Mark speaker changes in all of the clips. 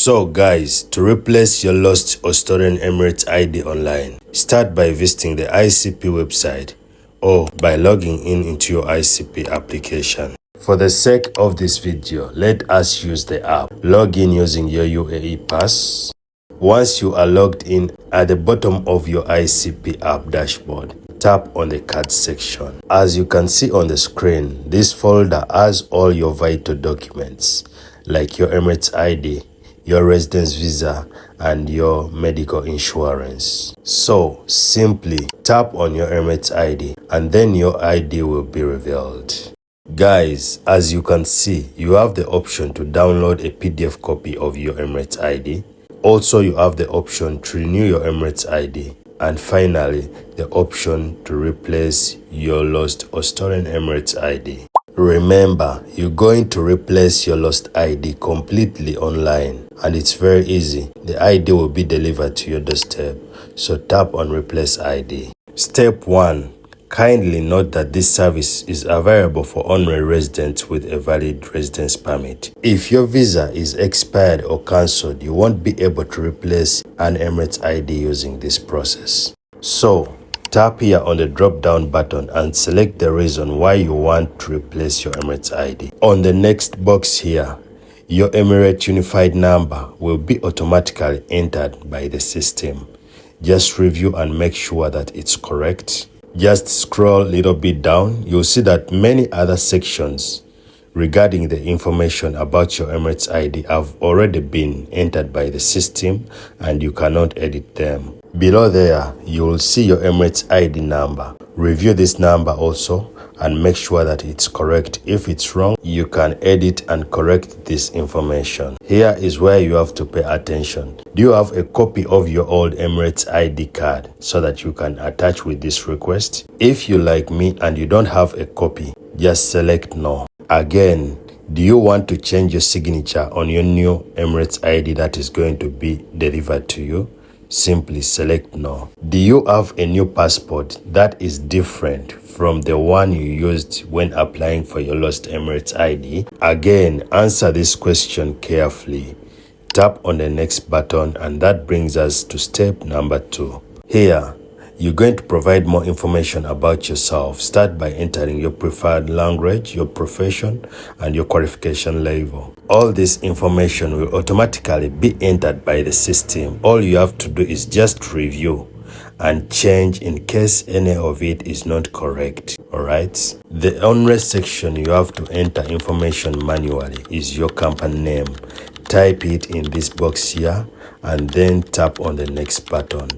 Speaker 1: So guys, to replace your lost or stolen Emirates ID online, start by visiting the ICP website or by logging in into your ICP application. For the sake of this video, let us use the app. Log in using your UAE pass. Once you are logged in, at the bottom of your ICP app dashboard, tap on the card section. As you can see on the screen, this folder has all your vital documents like your Emirates ID, your residence visa, and your medical insurance. So simply tap on your Emirates ID and then your ID will be revealed. Guys, as you can see, you have the option to download a PDF copy of your Emirates ID. Also, you have the option to renew your Emirates ID. And finally, the option to replace your lost or stolen Emirates ID. Remember, you're going to replace your lost ID completely online, and it's very easy. The ID will be delivered to your doorstep, so tap on Replace ID. Step 1. Kindly note that this service is available for honorary residents with a valid residence permit. If your visa is expired or cancelled, you won't be able to replace an Emirates ID using this process. So, tap here on the drop-down button and select the reason why you want to replace your Emirates ID. On the next box here, your Emirates Unified number will be automatically entered by the system. Just review and make sure that it's correct. Just scroll a little bit down. You'll see that many other sections regarding the information about your Emirates ID have already been entered by the system and you cannot edit them. Below there, you will see your Emirates ID number. Review this number also and make sure that it's correct. If it's wrong, you can edit and correct this information. Here is where you have to pay attention. Do you have a copy of your old Emirates ID card so that you can attach with this request? If you like me and you don't have a copy, just select no. Again, do you want to change your signature on your new Emirates ID that is going to be delivered to you? Simply select no. Do you have a new passport that is different from the one you used when applying for your lost Emirates ID? Again, answer this question carefully. Tap on the next button and that brings us to step number 2. Here, you're going to provide more information about yourself. Start by entering your preferred language, your profession, and your qualification level. All this information will automatically be entered by the system. All you have to do is just review and change in case any of it is not correct. Alright? The only section you have to enter information manually is your company name. Type it in this box here and then tap on the next button.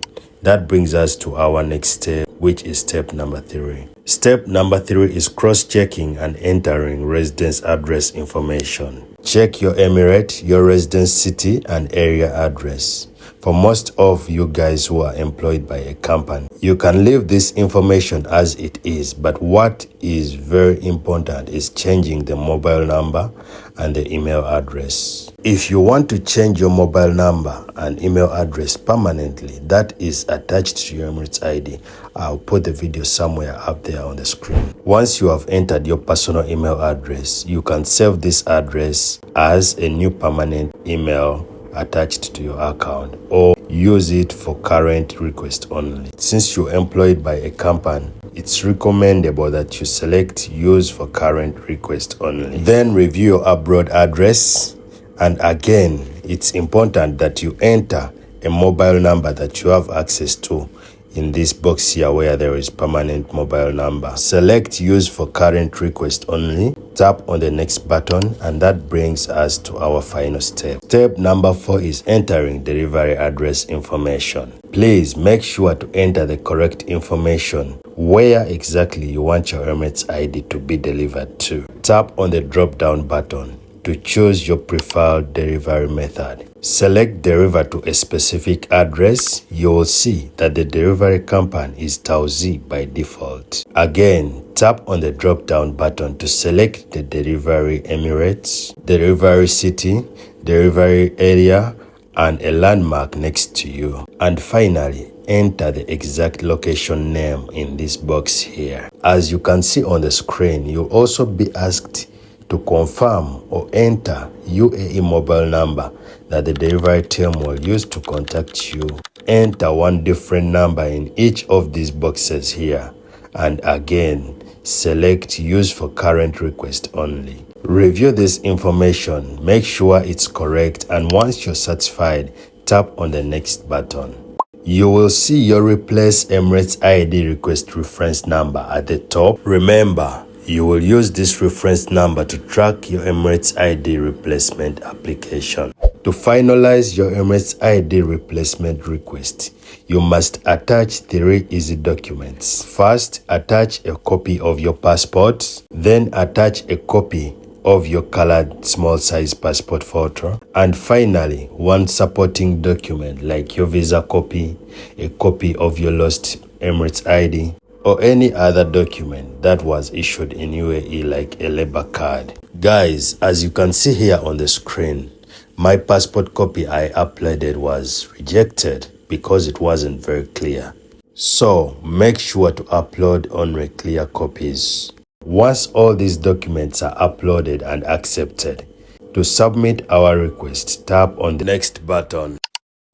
Speaker 1: That brings us to our next step, which is step number 3. Step number 3 is cross-checking and entering residence address information. Check your emirate, your residence city and area address. For most of you guys who are employed by a company, you can leave this information as it is, but what is very important is changing the mobile number and the email address. If you want to change your mobile number and email address permanently, that is attached to your Emirates ID. I'll put the video somewhere up there on the screen. Once you have entered your personal email address, you can save this address as a new permanent email attached to your account or use it for current request only. Since you're employed by a company, it's recommendable that you select use for current request only. Then review your abroad address, and again, it's important that you enter a mobile number that you have access to in this box here where there is permanent mobile number. Select use for current request only. Tap on the next button and that brings us to our final step. Step number 4 is entering delivery address information. Please make sure to enter the correct information where exactly you want your Emirates ID to be delivered to. Tap on the drop down button to choose your preferred delivery method. Select deliver to a specific address. You will see that the delivery company is Tauzi by default. Again, tap on the drop down button to select the delivery Emirates, delivery city, delivery area, and a landmark next to you. And finally, enter the exact location name in this box here. As you can see on the screen, you'll also be asked To confirm or enter UAE mobile number that the delivery team will use to contact you, enter one different number in each of these boxes here, and again select use for current request only. Review this information, make sure it's correct, and once you're satisfied, tap on the next button. You will see your replace Emirates ID request reference number at the top. Remember, you will use this reference number to track your Emirates ID replacement application. To finalize your Emirates ID replacement request, you must attach 3 easy documents. First, attach a copy of your passport, then attach a copy of your colored small size passport photo, and finally one supporting document like your visa copy, a copy of your lost Emirates ID, or any other document that was issued in UAE like a labor card. Guys, as you can see here on the screen, my passport copy I uploaded was rejected because it wasn't very clear. So make sure to upload only clear copies. Once all these documents are uploaded and accepted, to submit our request, tap on the next button.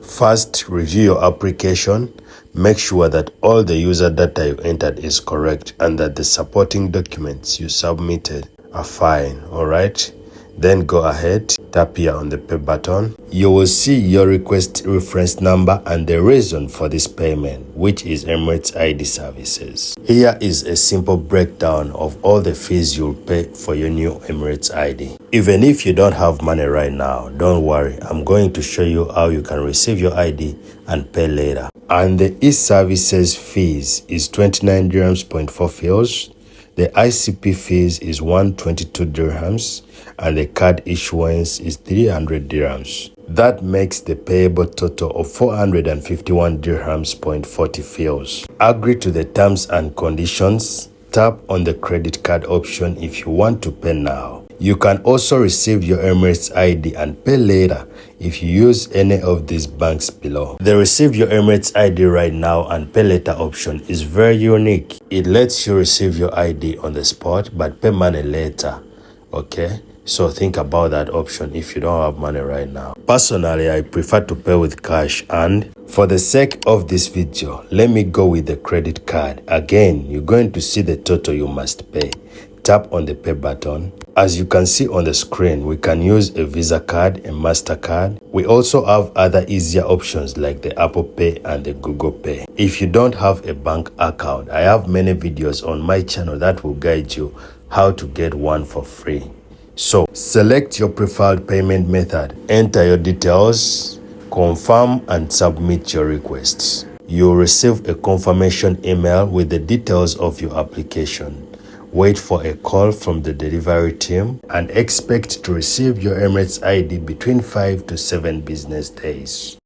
Speaker 1: First, review your application. Make sure that all the user data you entered is correct and that the supporting documents you submitted are fine, alright? Then go ahead, tap here on the pay button. You will see your request reference number and the reason for this payment, which is Emirates ID services. Here is a simple breakdown of all the fees you'll pay for your new Emirates ID. Even if you don't have money right now, don't worry. I'm going to show you how you can receive your ID and pay later. And the e-services fees is 29 dirhams.4 fils. The ICP fees is 122 dirhams and the card issuance is 300 dirhams. That makes the payable total of 451 dirhams.40 fils. Agree to the terms and conditions. Tap on the credit card option if you want to pay now. You can also receive your Emirates ID and pay later if you use any of these banks below. The receive your Emirates ID right now and pay later option is very unique. It lets you receive your ID on the spot but pay money later. Okay? So think about that option if you don't have money right now. Personally, I prefer to pay with cash, and for the sake of this video, let me go with the credit card. Again, you're going to see the total you must pay. Tap on the pay button. As you can see on the screen, we can use a Visa card, a MasterCard. We also have other easier options like the Apple Pay and the Google Pay. If you don't have a bank account, I have many videos on my channel that will guide you how to get one for free. So, select your preferred payment method, enter your details, confirm and submit your requests. You'll receive a confirmation email with the details of your application. Wait for a call from the delivery team and expect to receive your Emirates ID between 5 to 7 business days.